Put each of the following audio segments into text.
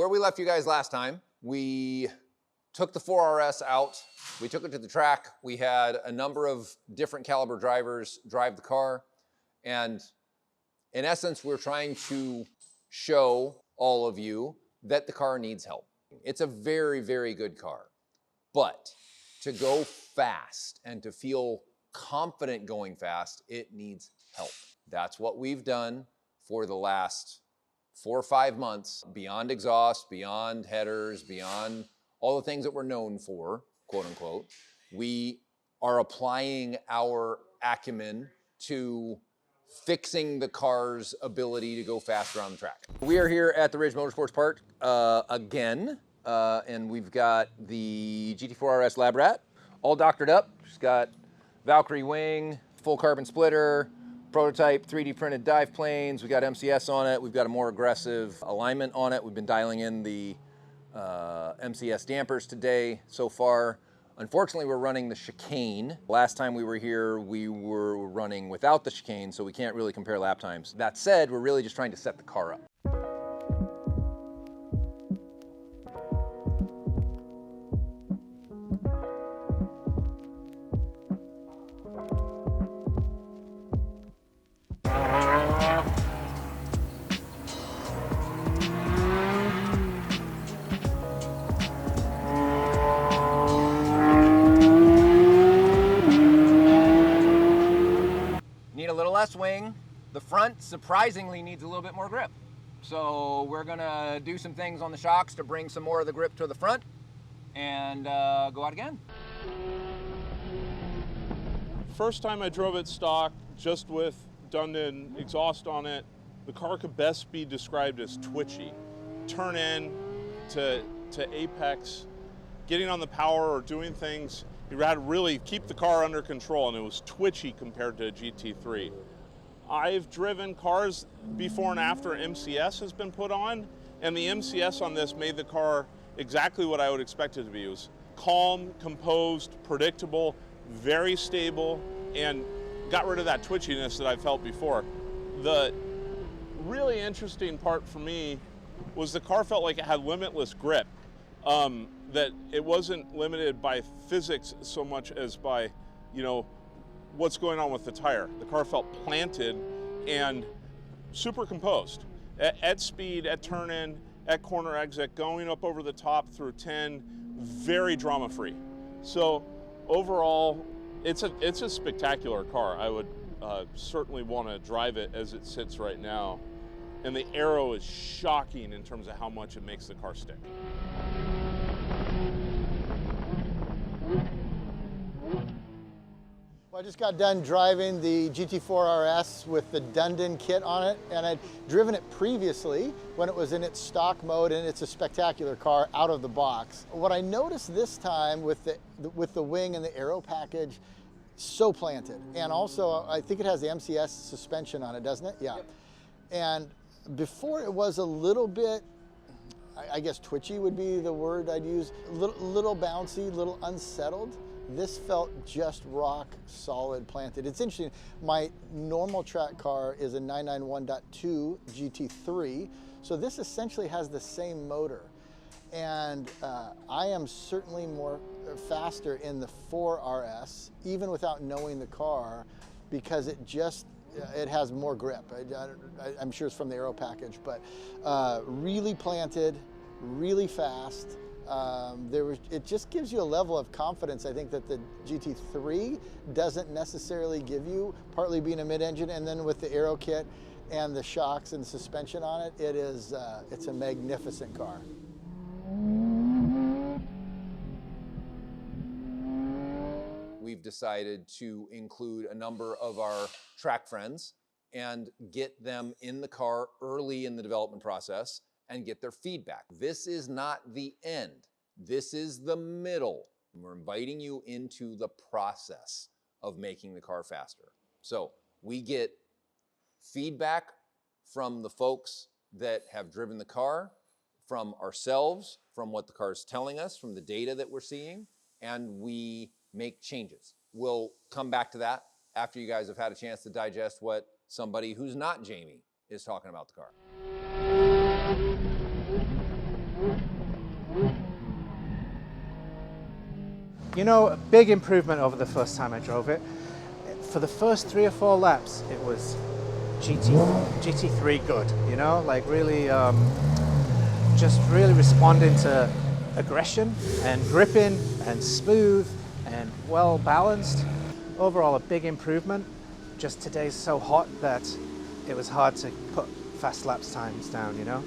where we left you guys last time, we took the 4RS out. We took it to the track. We had a number of different caliber drivers drive the car. And in essence, we're trying to show all of you that the car needs help. It's a very, very good car. But to go fast and to feel confident going fast, it needs help. That's what we've done for the last 4 or 5 months, beyond exhaust, beyond headers, beyond all the things that we're known for, quote unquote. We are applying our acumen to fixing the car's ability to go faster on the track. We are here at the Ridge Motorsports Park again, and we've got the GT4RS LabRat all doctored up. She's got Valkyrie Wing, full carbon splitter, prototype 3D printed dive planes. We got MCS on it. We've got a more aggressive alignment on it. We've been dialing in the MCS dampers today so far. Unfortunately, we're running the chicane. Last time we were here, we were running without the chicane, so we can't really compare lap times. That said, we're really just trying to set the car up. Need a little less wing. The front surprisingly needs a little bit more grip. So we're gonna do some things on the shocks to bring some more of the grip to the front and go out again. First time I drove it stock, just with Dundon exhaust on it, the car could best be described as twitchy. Turn in to apex, getting on the power or doing things, you had to really keep the car under control, and it was twitchy compared to a GT3. I've driven cars before and after MCS has been put on, and the MCS on this made the car exactly what I would expect it to be. It was calm, composed, predictable, very stable, and got rid of that twitchiness that I felt before. The really interesting part for me was the car felt like it had limitless grip. That it wasn't limited by physics so much as by, you know, what's going on with the tire. The car felt planted and super composed. At speed, at turn in, at corner exit, going up over the top through 10, very drama free. So overall, it's a spectacular car. I would certainly want to drive it as it sits right now. And the Aero is shocking in terms of how much it makes the car stick. Well, I just got done driving the GT4RS with the Dundon kit on it, and I'd driven it previously when it was in its stock mode, and it's a spectacular car out of the box. What I noticed this time with the wing and the Aero package, so planted. And also, I think it has the MCS suspension on it, doesn't it? Yeah. Yep. And before it was a little bit, I guess twitchy would be the word I'd use, little bouncy, little unsettled. This felt just rock solid planted. It's interesting, my normal track car is a 991.2 GT3, so this essentially has the same motor. And I am certainly more faster in the 4RS, even without knowing the car, because it has more grip. I'm sure it's from the Aero package, but really planted, really fast. It just gives you a level of confidence, I think, that the GT3 doesn't necessarily give you, partly being a mid-engine, and then with the Aero kit and the shocks and suspension on it, it's a magnificent car. We've decided to include a number of our track friends and get them in the car early in the development process and get their feedback. This is not the end. This is the middle. We're inviting you into the process of making the car faster. So we get feedback from the folks that have driven the car, from ourselves, from what the car is telling us, from the data that we're seeing, and we make changes. We'll come back to that after you guys have had a chance to digest what somebody who's not Jamie is talking about the car. You know, a big improvement over the first time I drove it. For the first 3 or 4 laps, it was GT3 good, you know, like really, just really responding to aggression and gripping and smooth and well balanced. Overall, a big improvement. Just today's so hot that it was hard to put fast laps times down, you know.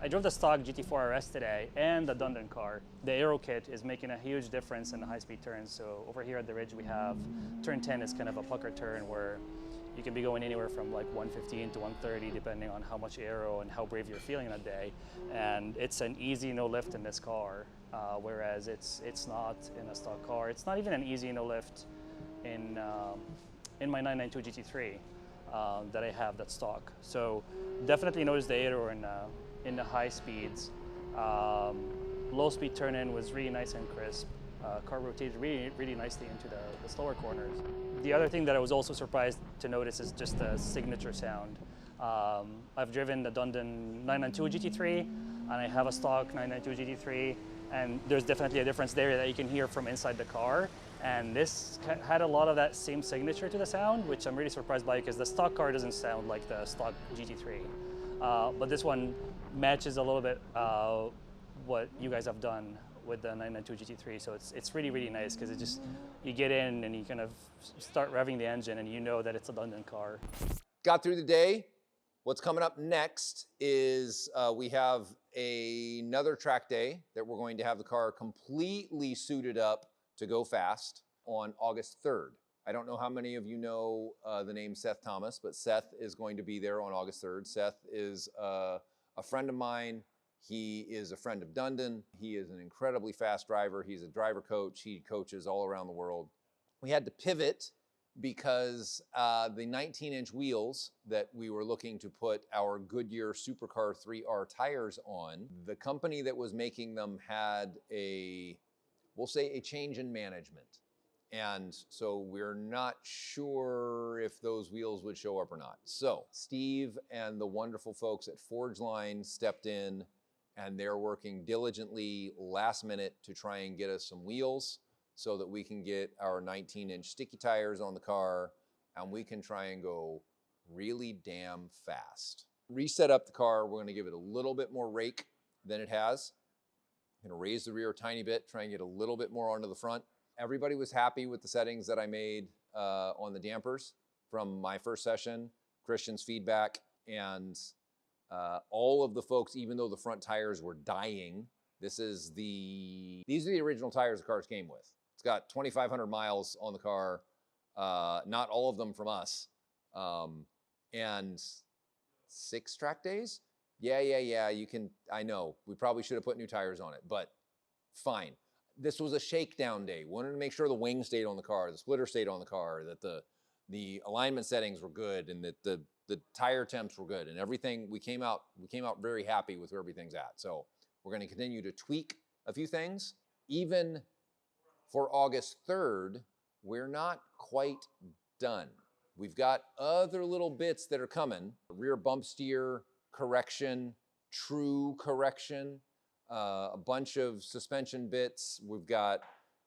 I drove the stock GT4RS today and the Dundon car. The Aero kit is making a huge difference in the high-speed turns. So over here at the Ridge, we have turn 10 is kind of a pucker turn where you can be going anywhere from like 115 to 130 depending on how much aero and how brave you're feeling that day. And it's an easy no lift in this car, whereas it's not in a stock car. It's not even an easy no lift in my 992 GT3 that I have that's stock. So definitely noticed the aero in the high speeds. Low speed turn in was really nice and crisp. Car rotated really nicely into the slower corners. The other thing that I was also surprised to notice is just the signature sound. I've driven the Dundon 992 GT3 and I have a stock 992 GT3, and there's definitely a difference there that you can hear from inside the car. And this had a lot of that same signature to the sound, which I'm really surprised by because the stock car doesn't sound like the stock GT3. But this one matches a little bit what you guys have done with the 992 GT3. So it's really nice because it just, you get in and you kind of start revving the engine and you know that it's a Dundon car. Got through the day. What's coming up next is we have another track day that we're going to have the car completely suited up to go fast on August 3rd. I don't know how many of you know the name Seth Thomas, but Seth is going to be there on August 3rd. Seth is a friend of mine. He is a friend of Dundon. He is an incredibly fast driver. He's a driver coach. He coaches all around the world. We had to pivot because the 19-inch wheels that we were looking to put our Goodyear Supercar 3R tires on, the company that was making them had we'll say a change in management. And so we're not sure if those wheels would show up or not. So Steve and the wonderful folks at Forge Line stepped in, and they're working diligently last minute to try and get us some wheels so that we can get our 19-inch sticky tires on the car and we can try and go really damn fast. Reset up the car. We're going to give it a little bit more rake than it has. I'm going to raise the rear a tiny bit, try and get a little bit more onto the front. Everybody was happy with the settings that I made on the dampers from my first session, Christian's feedback, and all of the folks, even though the front tires were dying, these are the original tires the cars came with. It's got 2,500 miles on the car, not all of them from us, and 6 track days? Yeah, you can, I know, we probably should have put new tires on it, but fine. This was a shakedown day. We wanted to make sure the wing stayed on the car, the splitter stayed on the car, that the alignment settings were good, and that the tire temps were good, and everything. We came out very happy with where everything's at. So we're going to continue to tweak a few things. Even for August 3rd, we're not quite done. We've got other little bits that are coming. Rear bump steer correction, true correction, a bunch of suspension bits. We've got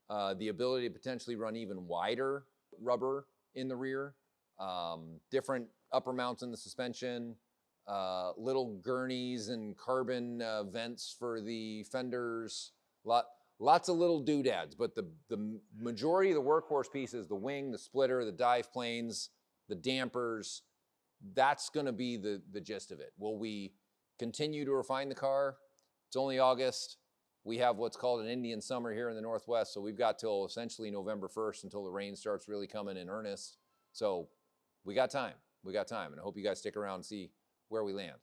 the ability to potentially run even wider rubber in the rear, different upper mounts in the suspension, little gurneys and carbon vents for the fenders, lots of little doodads, but the majority of the workhorse pieces, the wing, the splitter, the dive planes, the dampers, that's gonna be the gist of it. Will we continue to refine the car? It's only August. We have what's called an Indian summer here in the Northwest, so we've got till essentially November 1st until the rain starts really coming in earnest. So we got time, and I hope you guys stick around and see where we land.